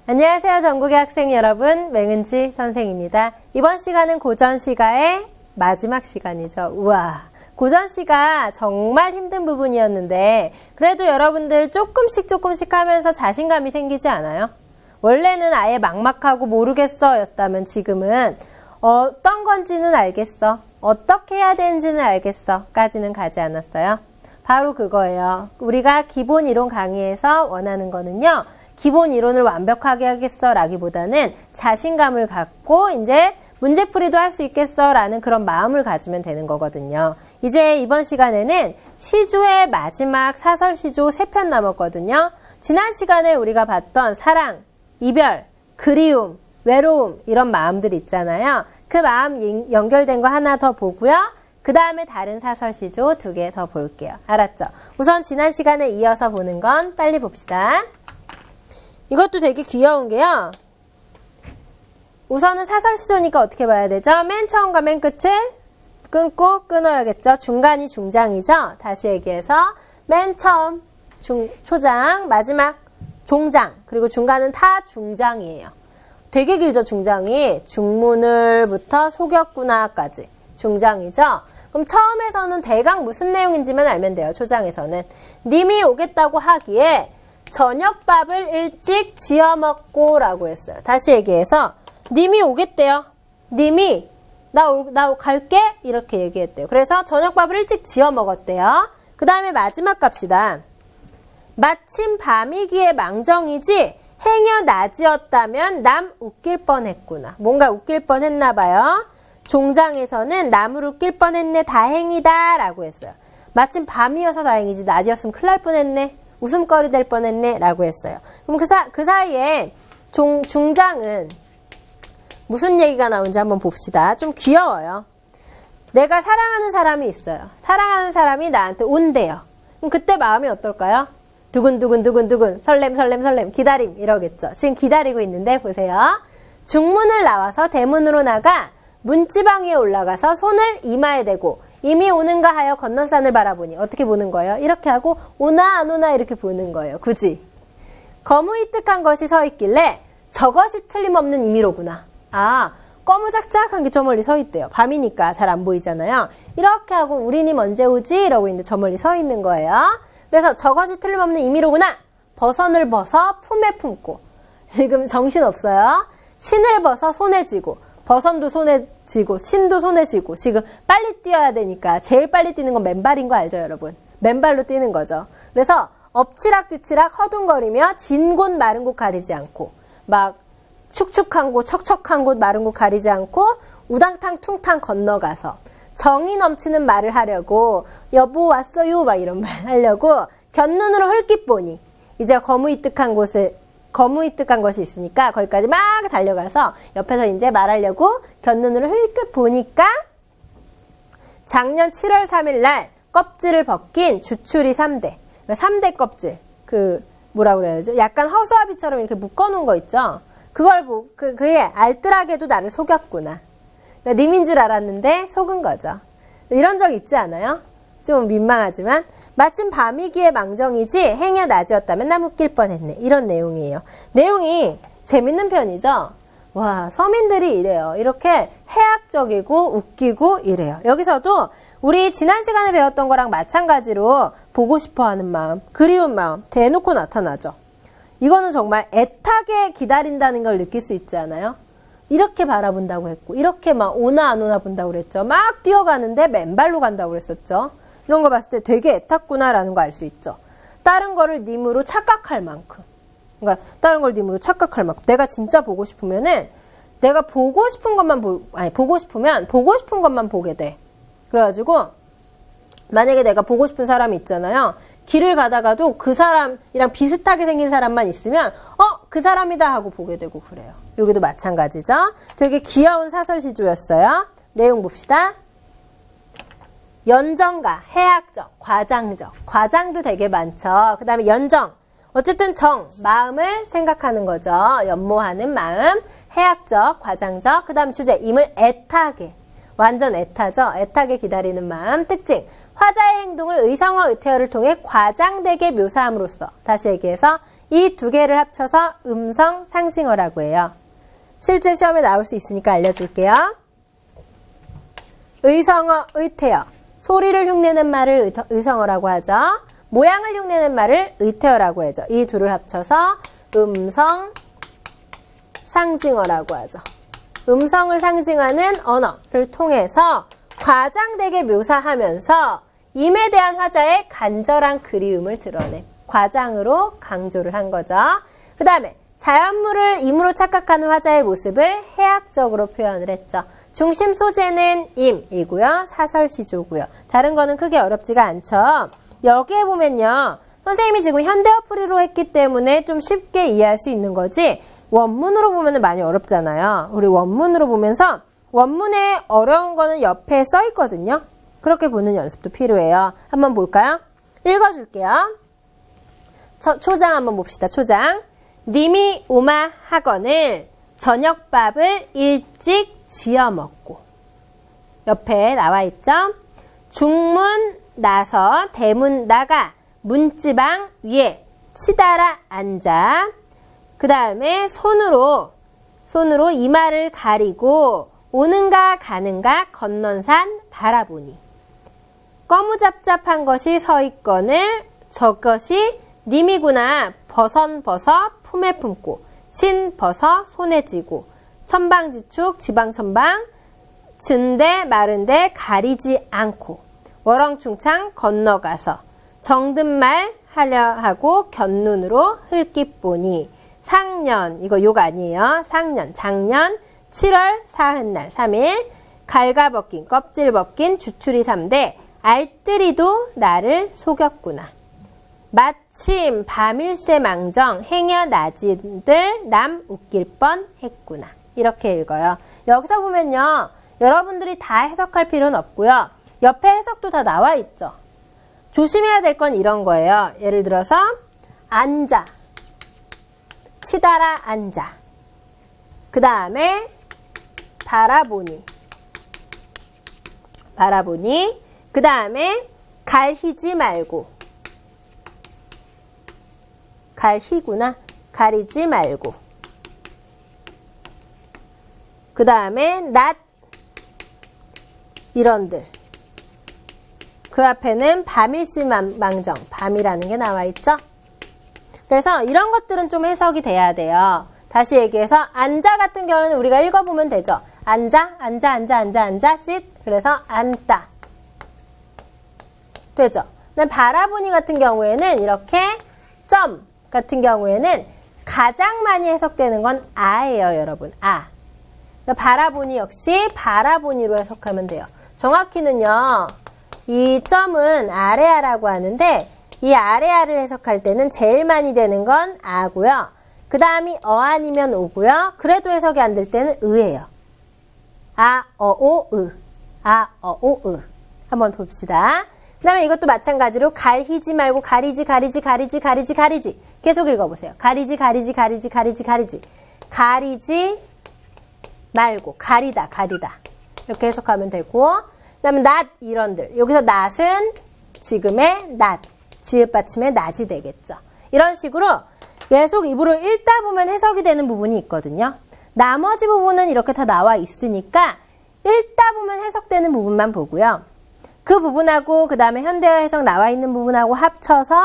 안녕하세요. 전국의 학생 여러분, 맹은지 선생입니다. 이번 시간은 고전시가의 마지막 시간이죠. 우와, 고전시가 정말 힘든 부분이었는데 그래도 여러분들 조금씩 하면서 자신감이 생기지 않아요? 원래는 아예 막막하고 모르겠어 였다면 지금은 어떤 건지는 알겠어, 어떻게 해야 되는지는 알겠어 까지는 가지 않았어요? 바로 그거예요. 우리가 기본 이론 강의에서 원하는 거는요, 기본 이론을 완벽하게 하겠어 라기보다는 자신감을 갖고 이제 문제풀이도 할 수 있겠어 라는 그런 마음을 가지면 되는 거거든요. 이제 이번 시간에는 시조의 마지막 사설 시조 3편 남았거든요. 지난 시간에 우리가 봤던 사랑, 이별, 그리움, 외로움 이런 마음들 있잖아요. 그 마음 연결된 거 하나 더 보고요. 그 다음에 다른 사설 시조 2개 더 볼게요. 알았죠? 우선 지난 시간에 이어서 보는 건 빨리 봅시다. 이것도 되게 귀여운 게요. 우선은 사설시조니까 어떻게 봐야 되죠? 맨 처음과 맨 끝을 끊고 끊어야겠죠? 중간이 중장이죠? 다시 얘기해서 맨 처음 초장, 마지막 종장, 그리고 중간은 다 중장이에요. 되게 길죠, 중장이. 중문을부터 속였구나까지 중장이죠? 그럼 처음에서는 대강 무슨 내용인지만 알면 돼요, 초장에서는. 님이 오겠다고 하기에 저녁밥을 일찍 지어 먹고 라고 했어요. 다시 얘기해서 님이 오겠대요. 님이 나 갈게 이렇게 얘기했대요. 그래서 저녁밥을 일찍 지어 먹었대요. 그 다음에 마지막 갑시다. 마침 밤이기에 망정이지 행여 낮이었다면 남 웃길 뻔했구나. 뭔가 웃길 뻔했나 봐요. 종장에서는 남을 웃길 뻔했네, 다행이다 라고 했어요. 마침 밤이어서 다행이지 낮이었으면 큰일 날 뻔했네, 웃음거리 될 뻔했네 라고 했어요. 그럼 그 사이에 중장은 무슨 얘기가 나오는지 한번 봅시다. 좀 귀여워요. 내가 사랑하는 사람이 있어요. 사랑하는 사람이 나한테 온대요. 그럼 그때 마음이 어떨까요? 두근두근 설렘 기다림 이러겠죠. 지금 기다리고 있는데 보세요. 중문을 나와서 대문으로 나가 문지방 위에 올라가서 손을 이마에 대고 이미 오는가 하여 건너산을 바라보니 어떻게 보는 거예요? 이렇게 하고 오나 안 오나 이렇게 보는 거예요. 굳이. 거무이뜩한 것이 서 있길래 저것이 틀림없는 임의로구나. 아, 꺼무작작한 게 저 멀리 서 있대요. 밤이니까 잘 안 보이잖아요. 이렇게 하고 우리님 언제 오지? 이러고 있는데 저 멀리 서 있는 거예요. 그래서 저것이 틀림없는 임의로구나. 버선을 벗어 품에 품고. 지금 정신없어요. 신을 벗어 손에 쥐고. 버선도 손에 쥐고 신도 손에 쥐고. 지금 빨리 뛰어야 되니까 제일 빨리 뛰는 건 맨발인 거 알죠, 여러분? 맨발로 뛰는 거죠. 그래서 엎치락뒤치락 허둥거리며 진 곳 마른 곳 가리지 않고 막 축축한 곳 척척한 곳 마른 곳 가리지 않고 우당탕 퉁탕 건너가서 정이 넘치는 말을 하려고 여보 왔어요 막 이런 말 하려고 곁눈으로 헐깃 보니 이제 거무이뜩한 것이 있으니까 거기까지 막 달려가서 옆에서 이제 말하려고 곁눈으로 헐깃 보니까 작년 7월 3일 날 껍질을 벗긴 주추리 3대. 3대 껍질. 뭐라고 그래야 되죠? 약간 허수아비처럼 이렇게 묶어놓은 거 있죠? 그게 알뜰하게도 나를 속였구나. 그러니까 님인 줄 알았는데 속은 거죠. 이런 적 있지 않아요? 좀 민망하지만. 마침 밤이기에 망정이지 행여 낮이었다면 남 웃길 뻔했네. 이런 내용이에요. 내용이 재밌는 편이죠? 와, 서민들이 이래요. 이렇게 해학적이고 웃기고 이래요. 여기서도 우리 지난 시간에 배웠던 거랑 마찬가지로 보고 싶어하는 마음, 그리운 마음 대놓고 나타나죠. 이거는 정말 애타게 기다린다는 걸 느낄 수 있지 않아요? 이렇게 바라본다고 했고 이렇게 막 오나 안 오나 본다고 그랬죠. 막 뛰어가는데 맨발로 간다고 그랬었죠. 이런 거 봤을 때 되게 애탔구나라는 거 알 수 있죠. 다른 거를 님으로 착각할 만큼. 그러니까 다른 걸 님으로 착각할 만큼. 내가 진짜 보고 싶으면은 내가 보고 싶은 것만 보고 싶은 것만 보게 돼. 그래가지고 만약에 내가 보고 싶은 사람이 있잖아요. 길을 가다가도 그 사람이랑 비슷하게 생긴 사람만 있으면 그 사람이다 하고 보게 되고 그래요. 여기도 마찬가지죠. 되게 귀여운 사설시조였어요. 내용 봅시다. 연정가, 해학적, 과장적. 과장도 되게 많죠. 그 다음에 연정. 어쨌든 마음을 생각하는 거죠. 연모하는 마음. 해학적, 과장적. 그 다음 주제, 임을 애타게. 완전 애타죠. 애타게 기다리는 마음. 특징. 화자의 행동을 의성어, 의태어를 통해 과장되게 묘사함으로써 다시 얘기해서 이 두 개를 합쳐서 음성 상징어라고 해요. 실제 시험에 나올 수 있으니까 알려줄게요. 의성어, 의태어. 소리를 흉내는 말을 의성어라고 하죠. 모양을 흉내는 말을 의태어라고 하죠. 이 둘을 합쳐서 음성 상징어라고 하죠. 음성을 상징하는 언어를 통해서 과장되게 묘사하면서 임에 대한 화자의 간절한 그리움을 드러낸 과장으로 강조를 한 거죠. 그 다음에 자연물을 임으로 착각하는 화자의 모습을 해학적으로 표현을 했죠. 중심 소재는 임이고요. 사설시조고요. 다른 거는 크게 어렵지가 않죠. 여기에 보면요. 선생님이 지금 현대어 풀이로 했기 때문에 좀 쉽게 이해할 수 있는 거지 원문으로 보면 많이 어렵잖아요. 우리 원문으로 보면서 원문에 어려운 거는 옆에 써 있거든요. 그렇게 보는 연습도 필요해요. 한번 볼까요? 읽어줄게요. 초장 한번 봅시다. 초장. 님이 오마 하거늘 저녁밥을 일찍 지어 먹고. 옆에 나와 있죠? 중문 나서 대문 나가 문지방 위에 치달아 앉아. 그 다음에 손으로 이마를 가리고 오는가 가는가 건넌산 바라보니. 꺼무잡잡한 것이 서 있거늘 저것이 님이구나 버선버서 품에 품고 신버서 손에 쥐고 천방지축 지방천방 준데 마른데 가리지 않고 월렁충창 건너가서 정든말 하려 하고 곁눈으로 흘낏 보니 상년 이거 욕 아니에요. 상년 작년 7월 사흔날 3일 갈가벗긴 껍질 벗긴 주추리 3대 알뜰이도 나를 속였구나. 마침 밤일새 망정 행여 낮은들 남 웃길 뻔 했구나. 이렇게 읽어요. 여기서 보면요. 여러분들이 다 해석할 필요는 없고요. 옆에 해석도 다 나와 있죠. 조심해야 될 건 이런 거예요. 예를 들어서 앉아. 치달아 앉아. 그 다음에 바라보니. 그 다음에 갈히지 말고. 갈히구나. 가리지 말고. 그 다음에 낮. 이런들. 그 앞에는 밤일시망정. 밤이라는 게 나와 있죠. 그래서 이런 것들은 좀 해석이 돼야 돼요. 다시 얘기해서 앉아 같은 경우는 우리가 읽어보면 되죠. 앉아, sit. 그래서 앉다. 되죠. 근데 바라보니 같은 경우에는 이렇게 점 같은 경우에는 가장 많이 해석되는 건 아예요, 여러분. 아. 그러니까 바라보니 역시 바라보니로 해석하면 돼요. 정확히는요. 이 점은 아래아라고 하는데 이 아래아를 해석할 때는 제일 많이 되는 건 아고요. 그 다음이 어 아니면 오고요. 그래도 해석이 안 될 때는 의예요. 아, 어, 오, 의. 아, 어, 오, 의. 한번 봅시다. 그 다음에 이것도 마찬가지로 갈히지 말고 가리지. 계속 읽어보세요. 가리지. 가리지 말고 가리다. 이렇게 해석하면 되고 그 다음에 낮 이런들. 여기서 낮은 지금의 낮. 지읒 받침의 낮이 되겠죠. 이런 식으로 계속 입으로 읽다 보면 해석이 되는 부분이 있거든요. 나머지 부분은 이렇게 다 나와 있으니까 읽다 보면 해석되는 부분만 보고요. 그 부분하고 그 다음에 현대어 해석 나와 있는 부분하고 합쳐서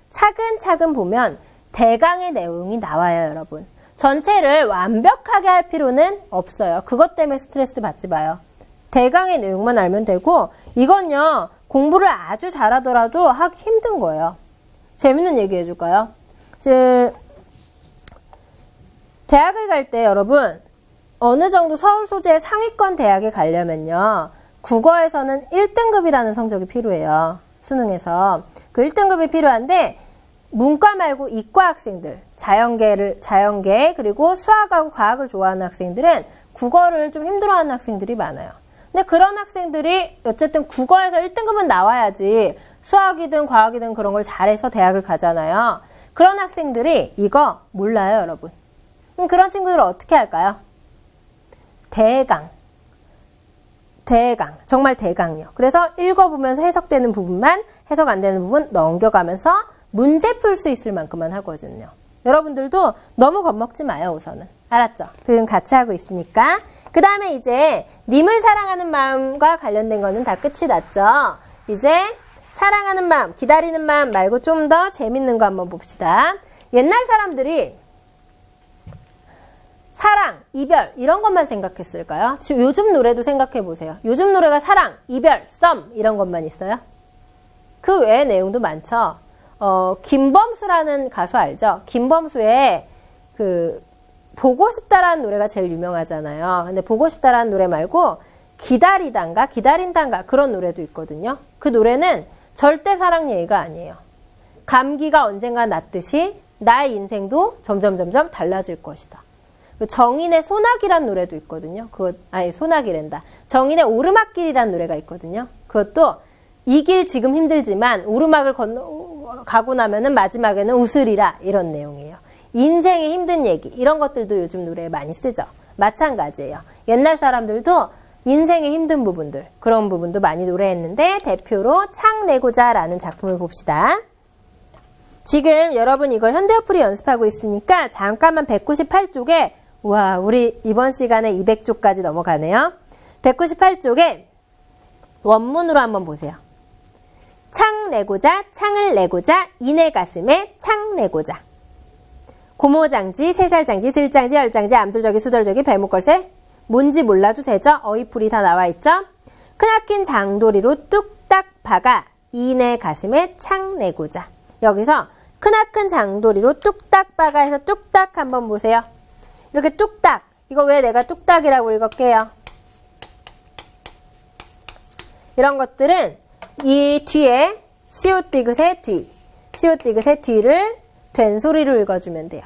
차근차근 보면 대강의 내용이 나와요, 여러분. 전체를 완벽하게 할 필요는 없어요. 그것 때문에 스트레스 받지 마요. 대강의 내용만 알면 되고 이건요. 공부를 아주 잘하더라도 하기 힘든 거예요. 재밌는 얘기 해줄까요? 대학을 갈 때 여러분 어느 정도 서울 소재 상위권 대학에 가려면요. 국어에서는 1등급이라는 성적이 필요해요. 수능에서. 그 1등급이 필요한데 문과 말고 이과 학생들, 자연계 그리고 수학하고 과학을 좋아하는 학생들은 국어를 좀 힘들어하는 학생들이 많아요. 근데 그런 학생들이 어쨌든 국어에서 1등급은 나와야지 수학이든 과학이든 그런 걸 잘해서 대학을 가잖아요. 그런 학생들이 이거 몰라요, 여러분. 그럼 그런 친구들은 어떻게 할까요? 대강. 대강, 정말 대강이요. 그래서 읽어보면서 해석되는 부분만, 해석 안 되는 부분 넘겨가면서 문제 풀 수 있을 만큼만 하거든요. 여러분들도 너무 겁먹지 마요, 우선은. 알았죠? 그럼 같이 하고 있으니까. 그 다음에 이제 님을 사랑하는 마음과 관련된 거는 다 끝이 났죠? 이제 사랑하는 마음, 기다리는 마음 말고 좀 더 재밌는 거 한번 봅시다. 옛날 사람들이 사랑, 이별 이런 것만 생각했을까요? 지금 요즘 노래도 생각해 보세요. 요즘 노래가 사랑, 이별, 썸 이런 것만 있어요? 그 외의 내용도 많죠. 김범수라는 가수 알죠? 김범수의 보고 싶다라는 노래가 제일 유명하잖아요. 근데 보고 싶다라는 노래 말고 기다린단가 그런 노래도 있거든요. 그 노래는 절대 사랑 얘기가 아니에요. 감기가 언젠가 낫듯이 나의 인생도 점점 달라질 것이다. 정인의 소나기란 노래도 있거든요. 소나기랜다. 정인의 오르막길이란 노래가 있거든요. 그것도 이 길 지금 힘들지만 오르막을 가고 나면은 마지막에는 웃으리라 이런 내용이에요. 인생의 힘든 얘기 이런 것들도 요즘 노래에 많이 쓰죠. 마찬가지예요. 옛날 사람들도 인생의 힘든 부분들 그런 부분도 많이 노래했는데 대표로 창내고자 라는 작품을 봅시다. 지금 여러분 이거 현대어플이 연습하고 있으니까 잠깐만 198쪽에 와 우리 이번 시간에 200쪽까지 넘어가네요. 198쪽에 원문으로 한번 보세요. 창내고자 창을 내고자 이내 가슴에 창내고자 고모장지, 세살장지, 들장지, 열장지, 암돌저기, 수돌저기, 배목걸새 뭔지 몰라도 되죠? 어휘풀이 다 나와 있죠? 크나큰 장도리로 뚝딱 박아 이내 가슴에 창 내고자. 여기서 크나큰 장도리로 뚝딱 박아 해서 뚝딱 한번 보세요. 이렇게 뚝딱. 이거 왜 내가 뚝딱이라고 읽을게요? 이런 것들은 이 뒤에 시옷디귿의 뒤, 시옷디귿의 뒤를 된 소리로 읽어주면 돼요.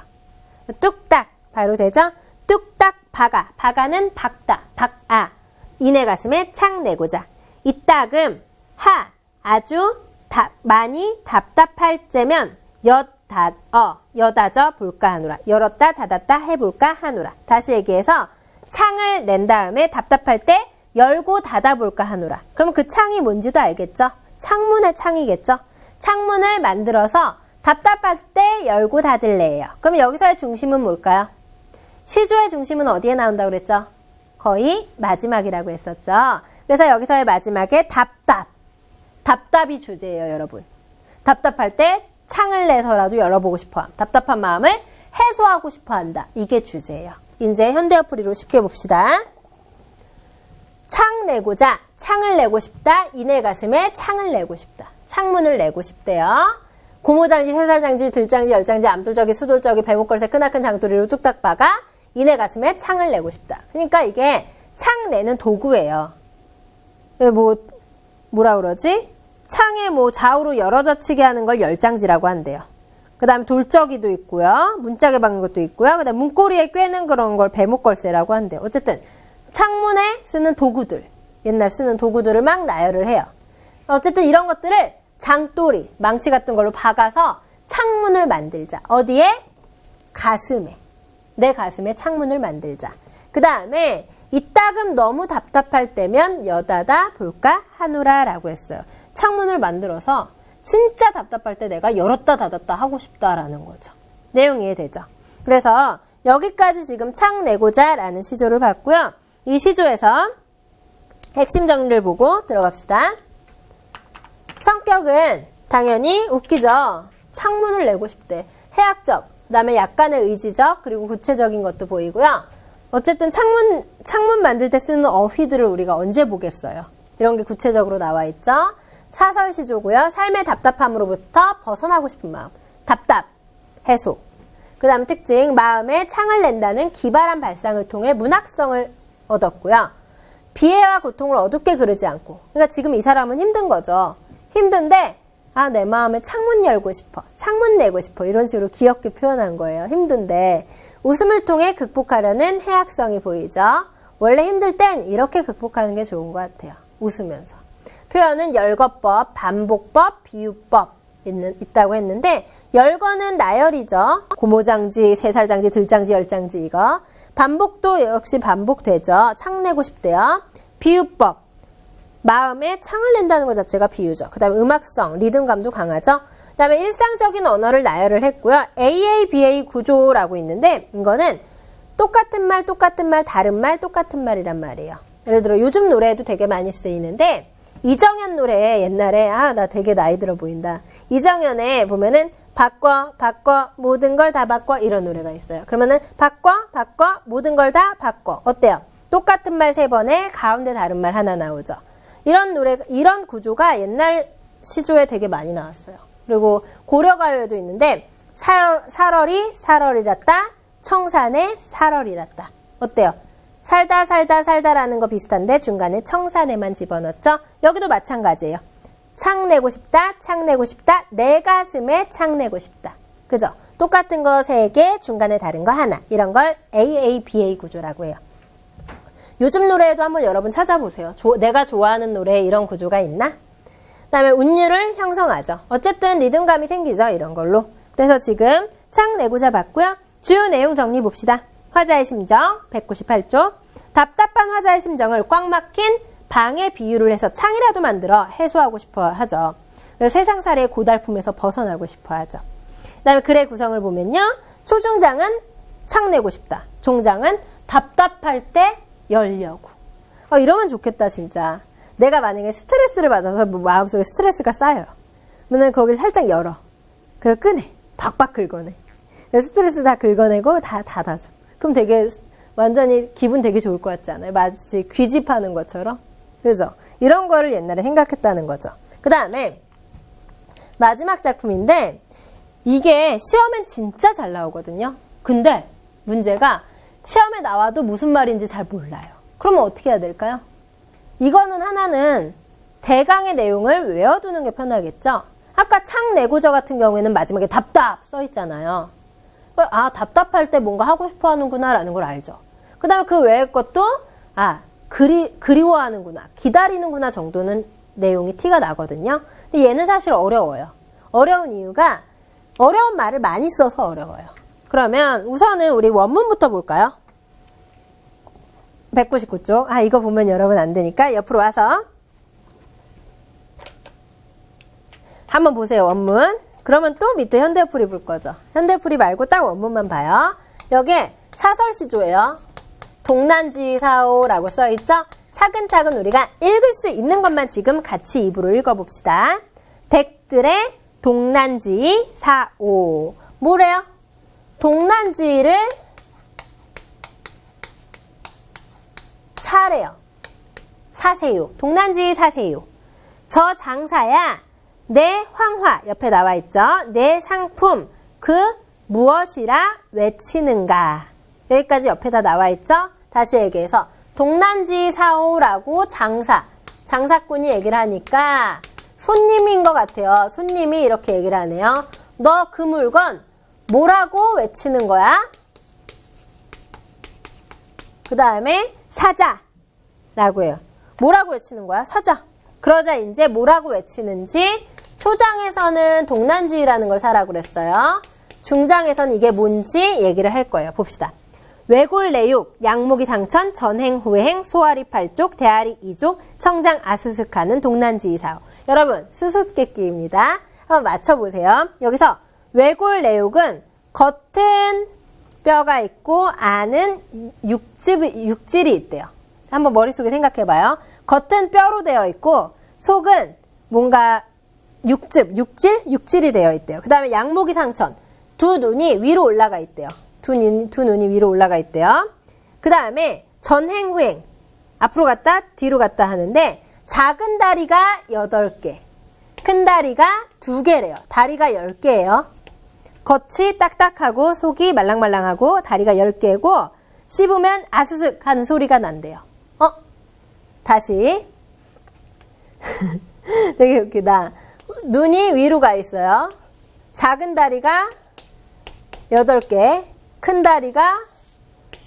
뚝딱 바로 되죠? 뚝딱 박아, 박아는 박다, 박아 이내 가슴에 창 내고자. 이따금 하 아주 많이 답답할 째면 여다져 볼까 하노라. 열었다 닫았다 해볼까 하노라. 다시 얘기해서 창을 낸 다음에 답답할 때 열고 닫아볼까 하노라. 그럼 그 창이 뭔지도 알겠죠? 창문의 창이겠죠? 창문을 만들어서 답답할 때 열고 닫을래요. 그럼 여기서의 중심은 뭘까요? 시조의 중심은 어디에 나온다고 그랬죠? 거의 마지막이라고 했었죠. 그래서 여기서의 마지막에 답답이 주제예요, 여러분. 답답할 때 창을 내서라도 열어보고 싶어함. 답답한 마음을 해소하고 싶어한다. 이게 주제예요. 이제 현대어풀이로 쉽게 봅시다. 창 내고자, 창을 내고 싶다. 이내 가슴에 창을 내고 싶다. 창문을 내고 싶대요. 고모장지, 세살장지, 들장지, 열장지, 암돌저기, 수돌저기, 배목걸새, 크나큰 장도리로 뚝딱 박아 이내 가슴에 창을 내고 싶다. 그러니까 이게 창 내는 도구예요. 뭐라 그러지? 창에 좌우로 열어젖히게 하는 걸 열장지라고 한대요. 그 다음에 돌저기도 있고요. 문짝에 박는 것도 있고요. 그 다음에 문고리에 꿰는 그런 걸 배목걸새라고 한대요. 어쨌든 창문에 쓰는 도구들, 옛날 쓰는 도구들을 막 나열을 해요. 어쨌든 이런 것들을 장돌이, 망치 같은 걸로 박아서 창문을 만들자. 어디에? 가슴에. 내 가슴에 창문을 만들자. 그 다음에 이따금 너무 답답할 때면 여닫아 볼까 하노라 라고 했어요. 창문을 만들어서 진짜 답답할 때 내가 열었다 닫았다 하고 싶다라는 거죠. 내용 이해되죠? 그래서 여기까지 지금 창 내고자 라는 시조를 봤고요. 이 시조에서 핵심 정리를 보고 들어갑시다. 성격은 당연히 웃기죠. 창문을 내고 싶대. 해학적, 그 다음에 약간의 의지적, 그리고 구체적인 것도 보이고요. 어쨌든 창문 만들 때 쓰는 어휘들을 우리가 언제 보겠어요. 이런 게 구체적으로 나와 있죠. 사설시조고요. 삶의 답답함으로부터 벗어나고 싶은 마음. 답답, 해소. 그 다음 특징, 마음에 창을 낸다는 기발한 발상을 통해 문학성을 얻었고요. 비애와 고통을 어둡게 그르지 않고. 그러니까 지금 이 사람은 힘든 거죠. 힘든데 내 마음에 창문 열고 싶어. 창문 내고 싶어. 이런 식으로 귀엽게 표현한 거예요. 힘든데 웃음을 통해 극복하려는 해학성이 보이죠. 원래 힘들 땐 이렇게 극복하는 게 좋은 것 같아요. 웃으면서. 표현은 열거법, 반복법, 비유법 있다고 했는데 열거는 나열이죠. 고모장지, 세살장지, 들장지, 열장지 이거. 반복도 역시 반복되죠. 창 내고 싶대요. 비유법, 마음에 창을 낸다는 것 자체가 비유죠. 그 다음에 음악성, 리듬감도 강하죠. 그 다음에 일상적인 언어를 나열을 했고요. AABA 구조라고 있는데 이거는 똑같은 말, 다른 말, 똑같은 말이란 말이에요. 예를 들어 요즘 노래에도 되게 많이 쓰이는데 이정현 노래 옛날에 나 되게 나이 들어 보인다. 이정현에 보면은 바꿔 모든 걸 다 바꿔 이런 노래가 있어요. 그러면은 바꿔 모든 걸 다 바꿔 어때요? 똑같은 말 3번에 가운데 다른 말 하나 나오죠. 이런 구조가 옛날 시조에 되게 많이 나왔어요. 그리고 고려가요에도 있는데 살얼이랐다 청산에 살얼이랐다 어때요? 살다라는 거 비슷한데 중간에 청산에만 집어넣었죠. 여기도 마찬가지예요. 창 내고 싶다, 내 가슴에 창 내고 싶다. 그죠? 똑같은 거 3개, 중간에 다른 거 하나. 이런 걸 AABA 구조라고 해요. 요즘 노래에도 한번 여러분 찾아보세요. 내가 좋아하는 노래에 이런 구조가 있나? 그 다음에 운율을 형성하죠. 어쨌든 리듬감이 생기죠. 이런 걸로. 그래서 지금 창 내고자 봤고요. 주요 내용 정리 봅시다. 화자의 심정 198쪽. 답답한 화자의 심정을 꽉 막힌 방에 비유를 해서 창이라도 만들어 해소하고 싶어 하죠. 그래서 세상살이의 고달픔에서 벗어나고 싶어 하죠. 그 다음에 글의 구성을 보면요. 초중장은 창 내고 싶다. 종장은 답답할 때 열려고. 이러면 좋겠다 진짜. 내가 만약에 스트레스를 받아서 마음속에 스트레스가 쌓여요. 그러면 거기를 살짝 열어. 그래서 끄내. 박박 긁어내. 스트레스 다 긁어내고 다 닫아줘. 그럼 되게 완전히 기분 되게 좋을 것 같지 않아요? 마치 귀집하는 것처럼. 그죠? 이런 거를 옛날에 생각했다는 거죠. 그 다음에 마지막 작품인데 이게 시험엔 진짜 잘 나오거든요. 근데 문제가 시험에 나와도 무슨 말인지 잘 몰라요. 그러면 어떻게 해야 될까요? 이거는 하나는 대강의 내용을 외워두는 게 편하겠죠? 아까 창 내고저 같은 경우에는 마지막에 답답 써 있잖아요. 답답할 때 뭔가 하고 싶어 하는구나 라는 걸 알죠. 그 다음에 그 외의 것도 그리워하는구나, 기다리는구나 정도는 내용이 티가 나거든요. 근데 얘는 사실 어려워요. 어려운 이유가 어려운 말을 많이 써서 어려워요. 그러면 우선은 우리 원문부터 볼까요? 199쪽. 이거 보면 여러분 안 되니까 옆으로 와서 한번 보세요. 원문. 그러면 또 밑에 현대풀이 볼 거죠. 현대풀이 말고 딱 원문만 봐요. 여기에 사설시조예요. 동난지사오라고 써있죠? 차근차근 우리가 읽을 수 있는 것만 지금 같이 입으로 읽어봅시다. 댁들의 동난지사오. 뭐래요? 동난지를 사래요. 사세요. 동난지 사세요. 저 장사야 내 황화 옆에 나와 있죠. 내 상품 그 무엇이라 외치는가. 여기까지 옆에다 나와 있죠. 다시 얘기해서 동난지 사오라고 장사꾼이 얘기를 하니까 손님인 것 같아요. 손님이 이렇게 얘기를 하네요. 너 그 물건 뭐라고 외치는 거야? 그 다음에 사자라고 해요. 뭐라고 외치는 거야? 사자. 그러자 이제 뭐라고 외치는지 초장에서는 동난지라는 걸 사라고 그랬어요. 중장에서는 이게 뭔지 얘기를 할 거예요. 봅시다. 외골내육, 양목이 상천, 전행, 후행, 소아리 8쪽, 대아리 2쪽, 청장 아스스카는 동난지이사오. 여러분 수수께끼입니다. 한번 맞춰보세요. 여기서 외골내육은 겉은 뼈가 있고 안은 육질이 있대요. 한번 머릿속에 생각해봐요. 겉은 뼈로 되어 있고 속은 뭔가 육질이 되어 있대요. 그 다음에 양목이 상천, 두 눈이 위로 올라가 있대요. 두 눈이 위로 올라가 있대요. 그 다음에 전행, 후행, 앞으로 갔다 뒤로 갔다 하는데 작은 다리가 8개, 큰 다리가 2개래요. 다리가 10개예요. 겉이 딱딱하고 속이 말랑말랑하고 다리가 10개고 씹으면 아스슥 하는 소리가 난대요. 다시. 되게 웃기다. 눈이 위로 가 있어요. 작은 다리가 8개, 큰 다리가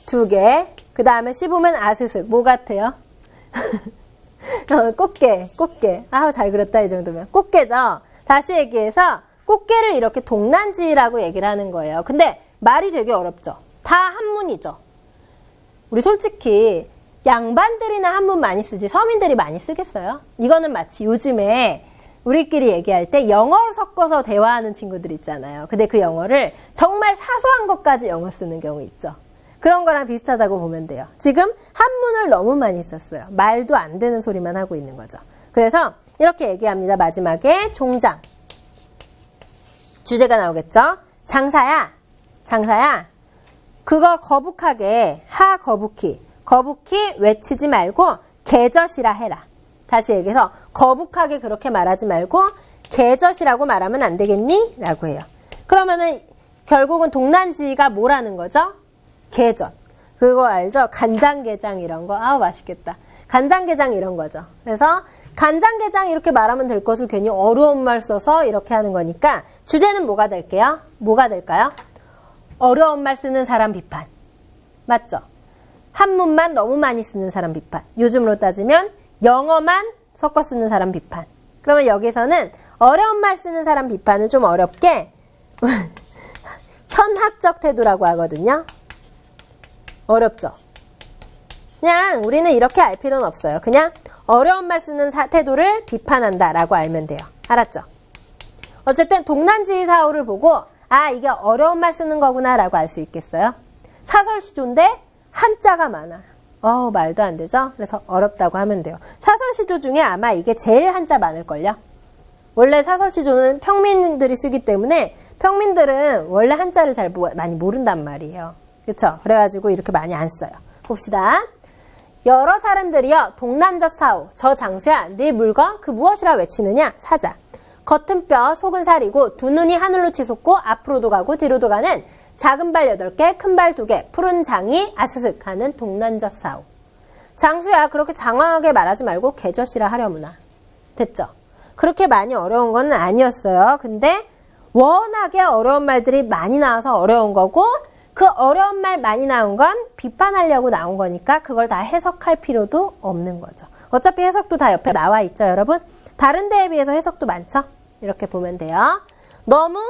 2개, 그 다음에 씹으면 아스슥. 뭐 같아요? 꽃게. 잘 그렸다, 이 정도면. 꽃게죠? 다시 얘기해서 꽃게를 이렇게 동난지라고 얘기를 하는 거예요. 근데 말이 되게 어렵죠? 다 한문이죠? 우리 솔직히 양반들이나 한문 많이 쓰지 서민들이 많이 쓰겠어요? 이거는 마치 요즘에 우리끼리 얘기할 때 영어 섞어서 대화하는 친구들 있잖아요. 근데 그 영어를 정말 사소한 것까지 영어 쓰는 경우 있죠. 그런 거랑 비슷하다고 보면 돼요. 지금 한문을 너무 많이 썼어요. 말도 안 되는 소리만 하고 있는 거죠. 그래서 이렇게 얘기합니다. 마지막에 종장. 주제가 나오겠죠? 장사야. 그거 거북하게 거북히 외치지 말고 개젖이라 해라. 다시 얘기해서 거북하게 그렇게 말하지 말고 개젖이라고 말하면 안 되겠니? 라고 해요. 그러면은 결국은 동난지가 뭐라는 거죠? 개젖. 그거 알죠? 간장게장 이런 거. 아우 맛있겠다. 간장게장 이런 거죠. 그래서 간장게장 이렇게 말하면 될 것을 괜히 어려운 말 써서 이렇게 하는 거니까 주제는 뭐가 될게요? 뭐가 될까요? 어려운 말 쓰는 사람 비판. 맞죠? 한문만 너무 많이 쓰는 사람 비판. 요즘으로 따지면 영어만 섞어 쓰는 사람 비판. 그러면 여기서는 어려운 말 쓰는 사람 비판을 좀 어렵게 현학적 태도라고 하거든요. 어렵죠? 그냥 우리는 이렇게 알 필요는 없어요. 그냥 어려운 말 쓰는 태도를 비판한다라고 알면 돼요. 알았죠? 어쨌든 동난지의사오를 보고 아 이게 어려운 말 쓰는 거구나 라고 알 수 있겠어요? 사설시조인데 한자가 많아. 말도 안 되죠? 그래서 어렵다고 하면 돼요. 사설시조 중에 아마 이게 제일 한자 많을걸요? 원래 사설시조는 평민들이 쓰기 때문에 평민들은 원래 한자를 잘 많이 모른단 말이에요. 그쵸? 그래가지고 이렇게 많이 안 써요. 봅시다. 여러 사람들이여 동난젓 사오. 저 장수야 네 물건 그 무엇이라 외치느냐? 사자. 겉은 뼈 속은 살이고 두 눈이 하늘로 치솟고 앞으로도 가고 뒤로도 가는 작은 발 8개 큰 발 2개 푸른 장이 아스슥 하는 동난젓 사오. 장수야 그렇게 장황하게 말하지 말고 개젓이라 하려무나. 됐죠? 그렇게 많이 어려운 건 아니었어요. 근데 워낙에 어려운 말들이 많이 나와서 어려운 거고 그 어려운 말 많이 나온 건 비판하려고 나온 거니까 그걸 다 해석할 필요도 없는 거죠. 어차피 해석도 다 옆에 나와 있죠, 여러분? 다른 데에 비해서 해석도 많죠? 이렇게 보면 돼요. 너무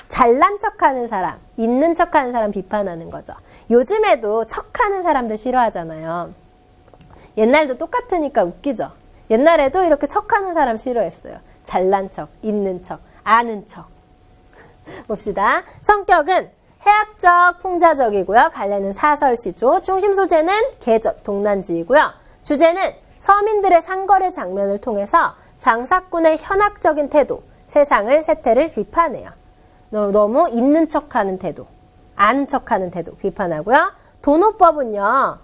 잘난 척하는 사람, 있는 척하는 사람 비판하는 거죠. 요즘에도 척하는 사람들 싫어하잖아요. 옛날도 똑같으니까 웃기죠? 옛날에도 이렇게 척하는 사람 싫어했어요. 잘난 척, 있는 척, 아는 척. 봅시다. 성격은 해학적, 풍자적이고요. 갈래는 사설시조, 중심 소재는 개젖, 동난지이고요. 주제는 서민들의 상거래 장면을 통해서 장사꾼의 현학적인 태도, 세상을 세태를 비판해요. 너무 있는 척하는 태도, 아는 척하는 태도 비판하고요. 돈호법은요.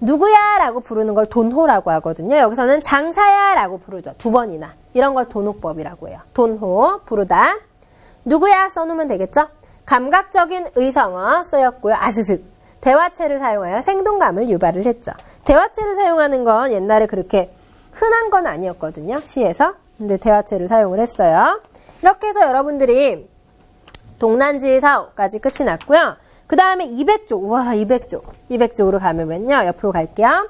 누구야 라고 부르는 걸 돈호라고 하거든요. 여기서는 장사야 라고 부르죠. 2번이나. 이런 걸 돈호법이라고 해요. 돈호, 부르다. 누구야 써놓으면 되겠죠? 감각적인 의성어 쓰였고요. 아스슥. 대화체를 사용하여 생동감을 유발을 했죠. 대화체를 사용하는 건 옛날에 그렇게 흔한 건 아니었거든요. 시에서. 근데 대화체를 사용을 했어요. 이렇게 해서 여러분들이 동난지의사오까지 끝이 났고요. 그 다음에 200쪽. 우와, 200쪽. 200쪽으로 가면요. 옆으로 갈게요.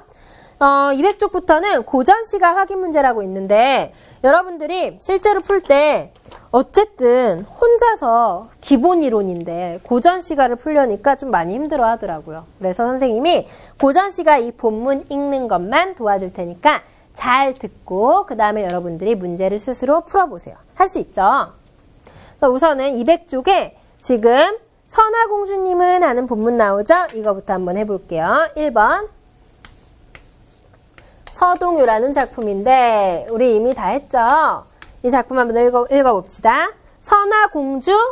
200쪽부터는 고전시가 확인 문제라고 있는데 여러분들이 실제로 풀 때 어쨌든 혼자서 기본 이론인데 고전시가를 풀려니까 좀 많이 힘들어 하더라고요. 그래서 선생님이 고전시가 이 본문 읽는 것만 도와줄 테니까 잘 듣고 그 다음에 여러분들이 문제를 스스로 풀어보세요. 할 수 있죠? 우선은 200쪽에 지금 선화공주님은 하는 본문 나오죠? 이거부터 한번 해볼게요. 1번 서동유라는 작품인데 우리 이미 다 했죠? 이 작품 한번 읽어봅시다. 선화공주님은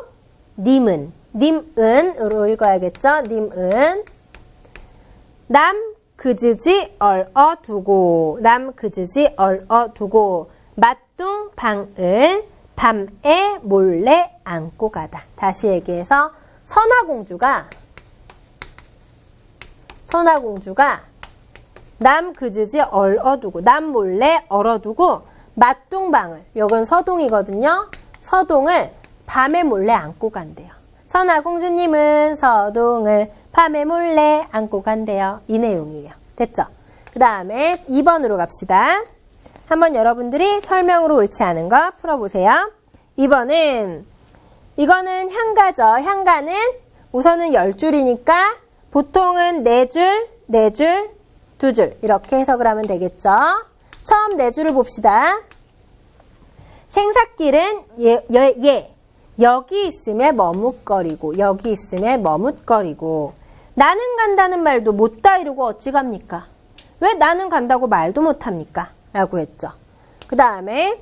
님은으로 읽어야겠죠? 님은 남 그즈지 얼어두고 남 그즈지 얼어두고 맞둥방을 밤에 몰래 안고 가다. 다시 얘기해서 선화공주가 남 그즈지 얼어두고 남 몰래 얼어두고 맞둥방을 요건 서동이거든요. 서동을 밤에 몰래 안고 간대요. 선화공주님은 서동을 밤에 몰래 안고 간대요. 이 내용이에요. 됐죠? 그 다음에 2번으로 갑시다. 한번 여러분들이 설명으로 옳지 않은 거 풀어보세요. 2번은 이거는 향가죠. 향가는 우선은 10줄이니까 보통은 4줄, 두 줄 이렇게 해석을 하면 되겠죠. 처음 네 줄을 봅시다. 생사길은 여기 있으면 머뭇거리고 여기 있으면 머뭇거리고 나는 간다는 말도 못다 이러고 어찌 갑니까? 왜 나는 간다고 말도 못합니까? 라고 했죠. 그 다음에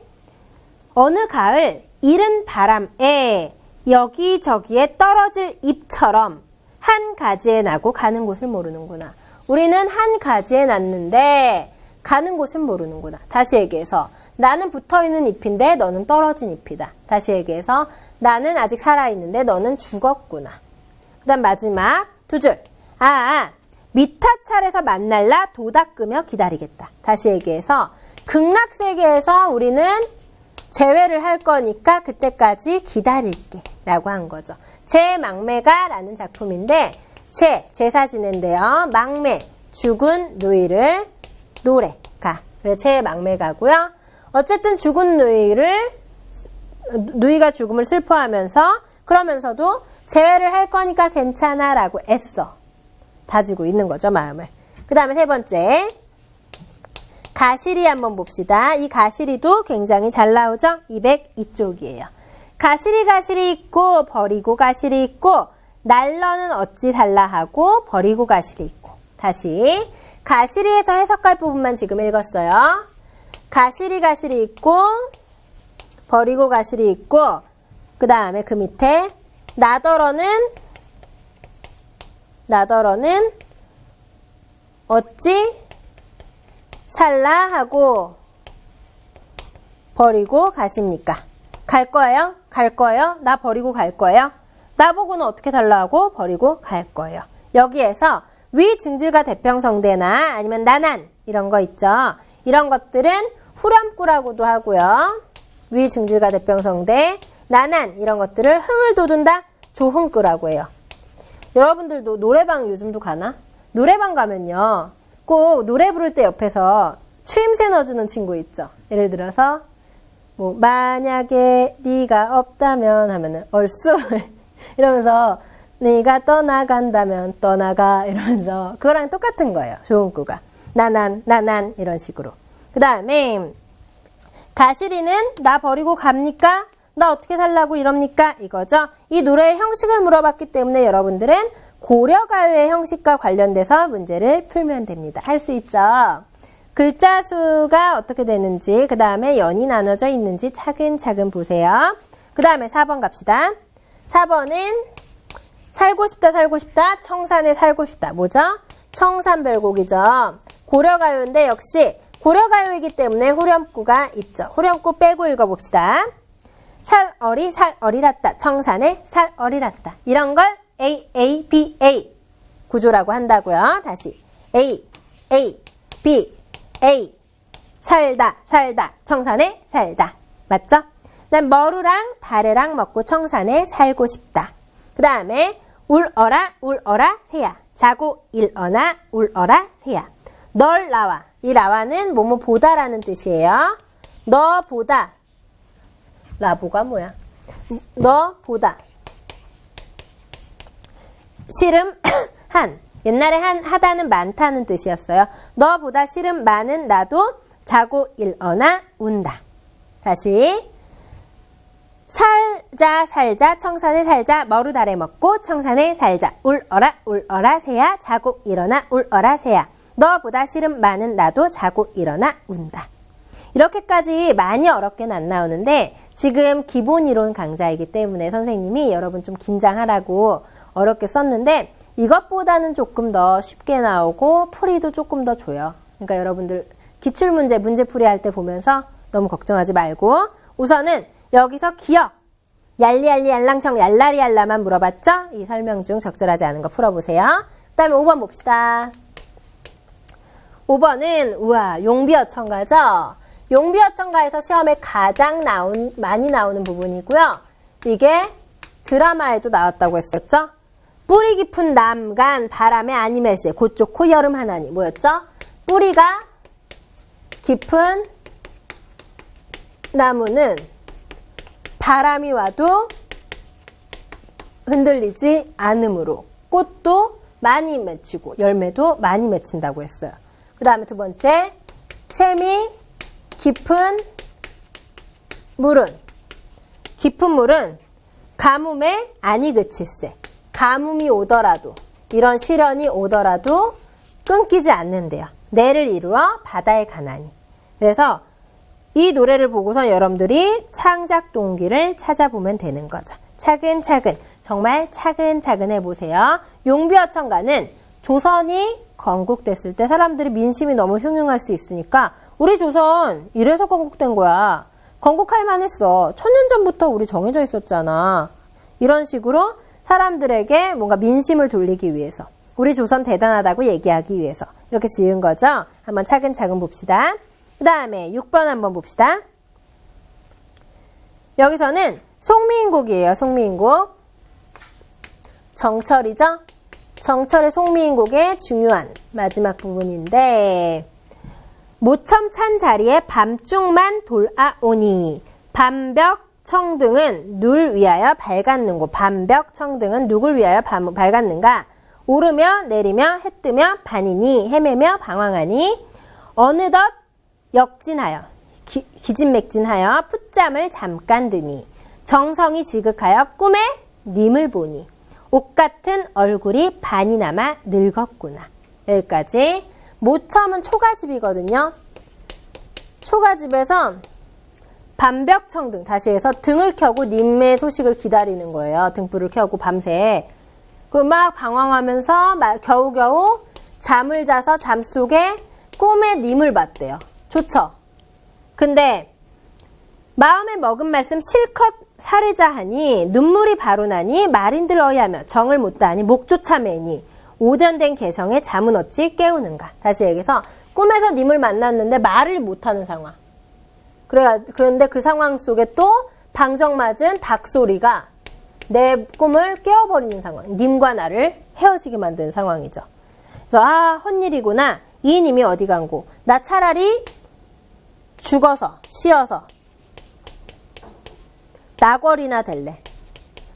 어느 가을 이른 바람에 여기저기에 떨어질 잎처럼 한 가지에 나고 가는 곳을 모르는구나. 우리는 한 가지에 났는데 가는 곳은 모르는구나. 다시 얘기해서 나는 붙어있는 잎인데 너는 떨어진 잎이다. 다시 얘기해서 나는 아직 살아있는데 너는 죽었구나. 그 다음 마지막 두 줄. 미타찰에서 만날라 도닦으며 기다리겠다. 다시 얘기해서 극락세계에서 우리는 재회를 할 거니까 그때까지 기다릴게 라고 한 거죠. 제 막매가 라는 작품인데 제사 지낸대요. 막매, 죽은 누이를 노래가. 그래서 제 막매가고요. 어쨌든 죽은 누이가 죽음을 슬퍼하면서 그러면서도 재회를 할 거니까 괜찮아 라고 애써 다지고 있는 거죠, 마음을. 그 다음에 세 번째 가시리 한번 봅시다. 이 가시리도 굉장히 잘 나오죠? 202쪽이에요. 가시리 있고 버리고 가시리 있고 날러는 어찌 달라 하고 버리고 가시리 있고. 다시 가시리에서 해석할 부분만 지금 읽었어요. 가시리 있고 버리고 가시리 있고 그 다음에 그 밑에 나더러는 어찌 살라 하고 버리고 가십니까? 갈 거예요? 나 버리고 갈 거예요? 나보고는 어떻게 살라 하고 버리고 갈 거예요. 여기에서 위증질과 대평성대나 아니면 나난 이런 거 있죠. 이런 것들은 후렴구라고도 하고요. 위증질과 대평성대, 나난 이런 것들을 흥을 돋운다 조흥구라고 해요. 여러분들도 노래방 요즘도 가나? 노래방 가면요. 꼭 노래 부를 때 옆에서 추임새 넣어주는 친구 있죠. 예를 들어서 뭐 만약에 네가 없다면 하면은 얼쑤 이러면서 네가 떠나간다면 떠나가 이러면서 그거랑 똑같은 거예요. 조흥구가. 나난 이런 식으로. 그 다음에 가시리는 나 버리고 갑니까? 나 어떻게 살라고 이럽니까? 이거죠. 이 노래의 형식을 물어봤기 때문에 여러분들은 고려가요의 형식과 관련돼서 문제를 풀면 됩니다. 할 수 있죠. 글자 수가 어떻게 되는지 그 다음에 연이 나눠져 있는지 차근차근 보세요. 그 다음에 4번 갑시다. 4번은 살고 싶다 청산에 살고 싶다. 뭐죠? 청산별곡이죠. 고려가요인데 역시 고려가요이기 때문에 후렴구가 있죠. 후렴구 빼고 읽어봅시다. 살어리랐다. 청산에 살어리랐다. 이런 걸 A, B, A 구조라고 한다고요. 다시 A, B, A 살다 청산에 살다. 맞죠? 그다음 머루랑 다래랑 먹고 청산에 살고 싶다. 그 다음에 울어라 새야. 자고 일어나 울어라 새야. 널 나와. 이 나와는 뭐뭐 보다라는 뜻이에요. 너 보다. 라보가 뭐야? 너 보다. 씨름 한. 옛날에 하다는 많다는 뜻이었어요. 너보다 씨름 많은 나도 자고 일어나 운다. 다시. 살자 청산에 살자 머루다래 먹고 청산에 살자 울어라 새야 자고 일어나 울어라 새야 너보다 씨름 많은 나도 자고 일어나 운다. 이렇게까지 많이 어렵게는 안 나오는데 지금 기본이론 강좌이기 때문에 선생님이 여러분 좀 긴장하라고 어렵게 썼는데 이것보다는 조금 더 쉽게 나오고 풀이도 조금 더 줘요. 그러니까 여러분들 기출문제 문제풀이 할 때 보면서 너무 걱정하지 말고 우선은 여기서 기억, 얄리얄리 얄랑청 얄라리얄라만 물어봤죠? 이 설명 중 적절하지 않은 거 풀어보세요. 그 다음에 5번 봅시다. 5번은 우와 용비어천가죠? 용비어천가에서 시험에 가장 많이 나오는 부분이고요. 이게 드라마에도 나왔다고 했었죠? 뿌리 깊은 남간 바람에 아니멜세 곧 좋고 여름 하나니 뭐였죠? 뿌리가 깊은 나무는 바람이 와도 흔들리지 않으므로 꽃도 많이 맺히고 열매도 많이 맺힌다고 했어요. 그 다음에 두 번째, 샘이 깊은 물은, 깊은 물은 가뭄에 아니 그칠세. 가뭄이 오더라도, 이런 시련이 오더라도 끊기지 않는데요. 내를 이루어 바다에 가나니. 그래서 이 노래를 보고서 여러분들이 창작 동기를 찾아보면 되는 거죠. 차근차근, 정말 차근차근 해보세요. 용비어천가는 조선이 건국됐을 때 사람들이 민심이 너무 흉흉할 수 있으니까 우리 조선 이래서 건국된 거야. 건국할 만했어. 1000년 전부터 우리 정해져 있었잖아. 이런 식으로 사람들에게 뭔가 민심을 돌리기 위해서, 우리 조선 대단하다고 얘기하기 위해서 이렇게 지은 거죠. 한번 차근차근 봅시다. 그 다음에 6번 한번 봅시다. 여기서는 송미인곡이에요. 송미인곡. 정철이죠? 정철의 송미인곡의 중요한 마지막 부분인데, 모첨 찬 자리에 밤중만 돌아오니 밤벽 청등은 누를 위하여 밝았는고. 밤벽 청등은 누굴 위하여 밝았는가? 오르며 내리며 해뜨며 반이니 헤매며 방황하니 어느덧 역진하여 기진맥진하여 풋잠을 잠깐 드니 정성이 지극하여 꿈에 님을 보니 옷 같은 얼굴이 반이 남아 늙었구나. 여기까지. 모첨은 초가집이거든요. 초가집에서 밤벽청등, 다시 해서 등을 켜고 님의 소식을 기다리는 거예요. 등불을 켜고 밤새. 그 막 방황하면서 겨우겨우 잠을 자서 잠 속에 꿈에 님을 봤대요. 좋죠? 근데 마음에 먹은 말씀 실컷 사르자 하니 눈물이 바로 나니 말인들 어이하며 정을 못 다하니 목조차 매니 오전된 개성에 잠은 어찌 깨우는가. 다시 얘기해서 꿈에서 님을 만났는데 말을 못하는 상황. 그런데 그 상황 속에 또 방정 맞은 닭 소리가 내 꿈을 깨워버리는 상황. 님과 나를 헤어지게 만드는 상황이죠. 그래서 헛일이구나. 이 님이 어디 간고. 나 차라리 죽어서 쉬어서 나궐이나 될래.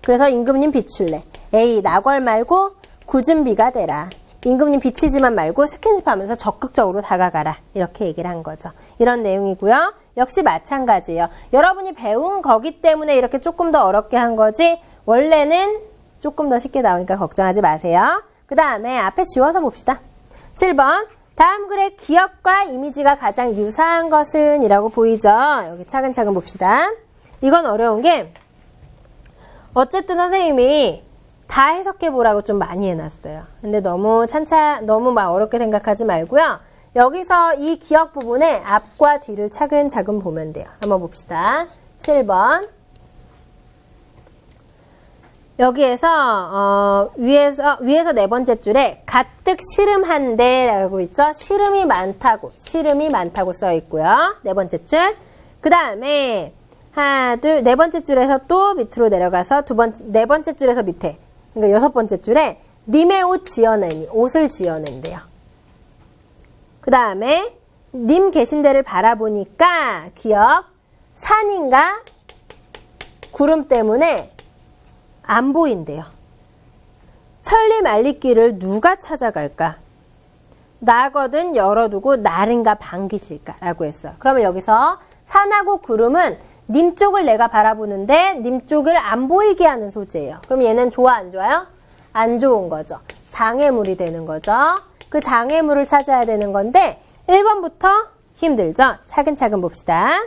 그래서 임금님 비출래. 에이, 나궐 말고 굳은 비가 되라. 임금님 비치지만 말고 스킨십하면서 적극적으로 다가가라. 이렇게 얘기를 한 거죠. 이런 내용이고요. 역시 마찬가지예요. 여러분이 배운 거기 때문에 이렇게 조금 더 어렵게 한 거지 원래는 조금 더 쉽게 나오니까 걱정하지 마세요. 그 다음에 앞에 지워서 봅시다. 7번. 다음 글의 기억과 이미지가 가장 유사한 것은? 이라고 보이죠? 여기 차근차근 봅시다. 이건 어려운 게 어쨌든 선생님이 다 해석해보라고 좀 많이 해놨어요. 근데 너무 막 어렵게 생각하지 말고요. 여기서 이 기억 부분에 앞과 뒤를 차근차근 보면 돼요. 한번 봅시다. 7번. 여기에서 위에서 네 번째 줄에 가뜩 시름한데 라고 있죠. 시름이 많다고 써 있고요. 네 번째 줄. 그 다음에 하나, 둘, 네 번째 줄에서 또 밑으로 내려가서 네 번째 줄에서 밑에. 그러니까 여섯 번째 줄에 님의 옷 지어내니, 옷을 지어낸대요. 그 다음에 님 계신 데를 바라보니까 기억, 산인가 구름 때문에 안 보인대요. 천리 말리길을 누가 찾아갈까? 나거든 열어두고 나른가 반기실까? 라고 했어요. 그러면 여기서 산하고 구름은 님 쪽을 내가 바라보는데 님 쪽을 안 보이게 하는 소재예요. 그럼 얘는 좋아 안 좋아요? 안 좋은 거죠. 장애물이 되는 거죠. 그 장애물을 찾아야 되는 건데 1번부터 힘들죠? 차근차근 봅시다.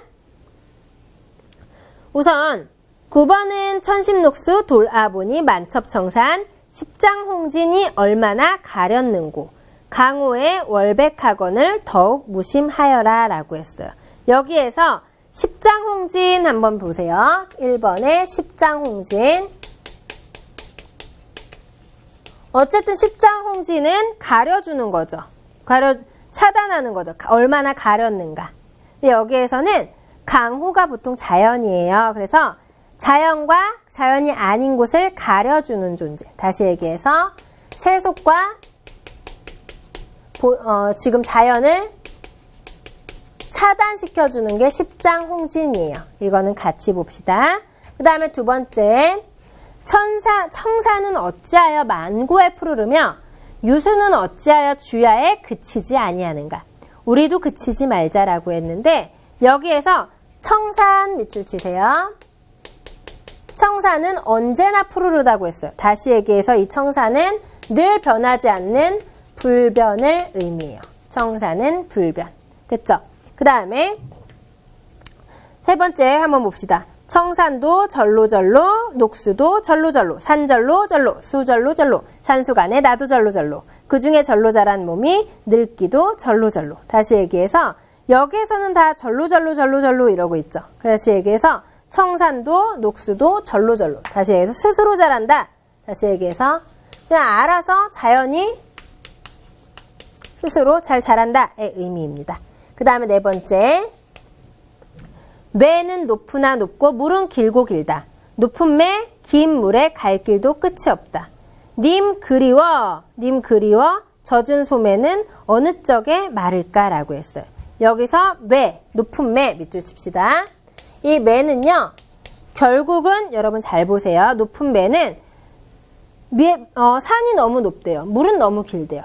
우선 9번은 천심녹수 돌아보니 만첩청산 십장홍진이 얼마나 가렸는고 강호의 월백학원을 더욱 무심하여라 라고 했어요. 여기에서 십장홍진 한번 보세요. 1번에 십장홍진. 어쨌든 십장홍진은 가려주는 거죠. 차단하는 거죠. 얼마나 가렸는가. 근데 여기에서는 강호가 보통 자연이에요. 그래서 자연과 자연이 아닌 곳을 가려주는 존재. 다시 얘기해서 세속과 지금 자연을 차단시켜주는 게 십장홍진이에요. 이거는 같이 봅시다. 그 다음에 두 번째, 청사는 어찌하여 만고에 푸르르며 유수는 어찌하여 주야에 그치지 아니하는가. 우리도 그치지 말자라고 했는데 여기에서 청산 밑줄 치세요. 청산은 언제나 푸르르다고 했어요. 다시 얘기해서 이 청산은 늘 변하지 않는 불변을 의미해요. 청산은 불변. 됐죠? 그 다음에 세 번째 한번 봅시다. 청산도 절로절로, 녹수도 절로절로, 산절로절로, 수절로절로, 산수간에 나도 절로절로, 그 중에 절로 자란 몸이 늙기도 절로절로. 다시 얘기해서 여기에서는 다 절로절로 이러고 있죠. 다시 얘기해서 청산도, 녹수도 절로절로. 다시 얘기해서 스스로 자란다. 다시 얘기해서 그냥 알아서 자연이 스스로 잘 자란다의 의미입니다. 그 다음에 네 번째. 매는 높으나 높고 물은 길고 길다. 높은 매, 긴 물에 갈 길도 끝이 없다. 님 그리워 젖은 소매는 어느 쪽에 마를까라고 했어요. 여기서 매, 높은 매 밑줄 칩시다. 이 매는요, 결국은 여러분 잘 보세요. 높은 매는 산이 너무 높대요. 물은 너무 길대요.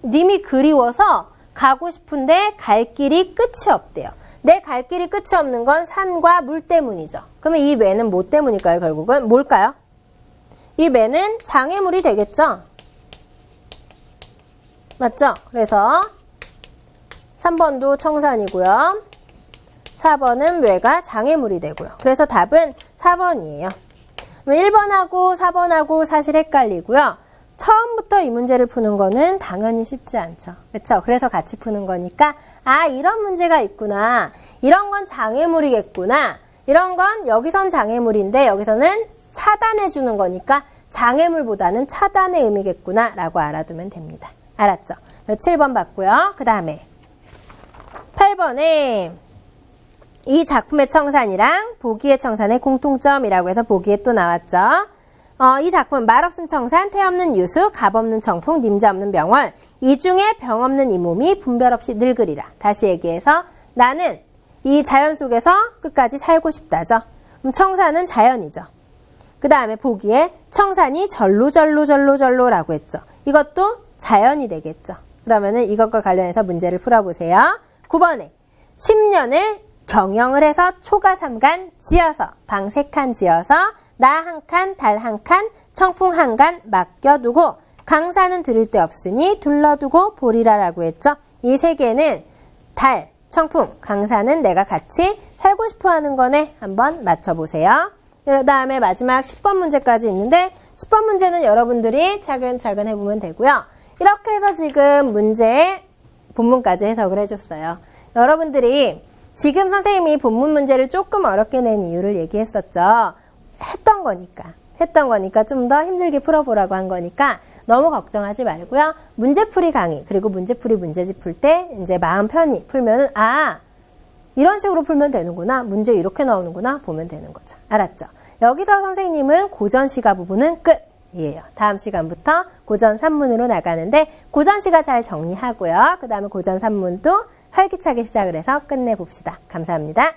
님이 그리워서 가고 싶은데 갈 길이 끝이 없대요. 내 갈 길이 끝이 없는 건 산과 물 때문이죠. 그러면 이 매는 뭐 때문일까요? 결국은 뭘까요? 이 매는 장애물이 되겠죠? 맞죠? 그래서 3번도 청산이고요. 4번은 매가 장애물이 되고요. 그래서 답은 4번이에요. 1번하고 4번하고 사실 헷갈리고요. 처음부터 이 문제를 푸는 거는 당연히 쉽지 않죠. 그렇죠? 그래서 같이 푸는 거니까 아, 이런 문제가 있구나. 이런 건 장애물이겠구나. 이런 건 여기선 장애물인데 여기서는 차단해 주는 거니까 장애물보다는 차단의 의미겠구나 라고 알아두면 됩니다. 알았죠? 7번 봤고요. 그 다음에 8번에 이 작품의 청산이랑 보기의 청산의 공통점이라고 해서 보기에 또 나왔죠. 이 작품은 말 없는 청산, 태 없는 유수, 갑 없는 청풍, 님자 없는 병월, 이 중에 병 없는 이 몸이 분별 없이 늙으리라. 다시 얘기해서 나는 이 자연 속에서 끝까지 살고 싶다죠. 그럼 청산은 자연이죠. 그 다음에 보기에 청산이 절로라고 했죠. 이것도 자연이 되겠죠. 그러면은 이것과 관련해서 문제를 풀어보세요. 9번에 10년을 경영을 해서 초가 3간 지어서 방 3칸 지어서 나 1칸, 달 1칸, 청풍 1간 맡겨두고 강사는 들을 데 없으니 둘러두고 보리라라고 했죠. 이 세 개는 달, 청풍, 강사는 내가 같이 살고 싶어하는 거네. 한번 맞춰보세요. 그 다음에 마지막 10번 문제까지 있는데 10번 문제는 여러분들이 차근차근 해보면 되고요. 이렇게 해서 지금 문제의 본문까지 해석을 해줬어요. 여러분들이 지금 선생님이 본문 문제를 조금 어렵게 낸 이유를 얘기했었죠. 했던 거니까 좀 더 힘들게 풀어보라고 한 거니까 너무 걱정하지 말고요. 문제풀이 강의, 그리고 문제풀이 문제집 풀 때 이제 마음 편히 풀면은 이런 식으로 풀면 되는구나. 문제 이렇게 나오는구나. 보면 되는 거죠. 알았죠? 여기서 선생님은 고전시가 부분은 끝이에요. 다음 시간부터 고전 3문으로 나가는데 고전시가 잘 정리하고요. 그 다음에 고전 3문도 활기차게 시작을 해서 끝내봅시다. 감사합니다.